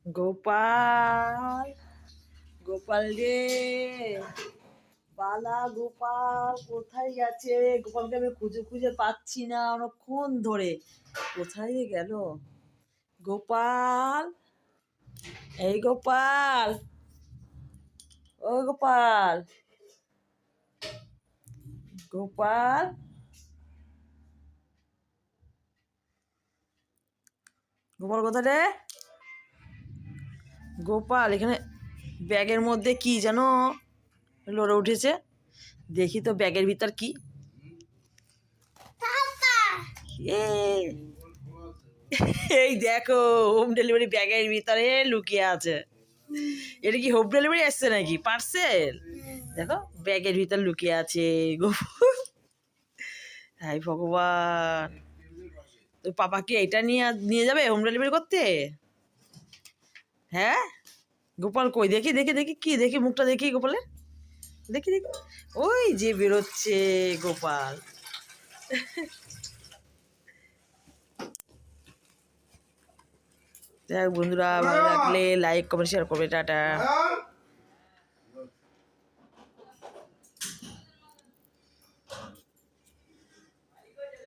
গোপাল গোপাল রে, বালা গোপাল কোথায় গেছে? গোপালকে আমি খুঁজে খুঁজে পাচ্ছি না অনেকক্ষণ ধরে। কোথায় গেল গোপাল? এই গোপাল, ও গোপাল, গোপাল, গোপাল কোথায় রে? গোপাল এখানে ব্যাগের মধ্যে কি যেন লড়ে উঠেছে, দেখি তো ব্যাগের ভিতর কি। এই দেখো, হোম ডেলিভারি ব্যাগের ভিতরে লুকিয়ে আছে। এটা কি হোম ডেলিভারি আসছে নাকি পার্সেল? দেখো ব্যাগের ভিতর লুকিয়ে আছে। হাই ভগবান, তো পাপা কি এটা নিয়ে নিয়ে যাবে হোম ডেলিভারি করতে? হ্যাঁ, গোপাল কই? দেখি দেখি দেখি, কি দেখি, মুখটা দেখি গোপালের, দেখি দেখি। ওই যে বেরোচ্ছে গোপাল। দেখ বন্ধুরা, ভালো লাগলে লাইক কমেন্ট শেয়ার করবে। টাটা।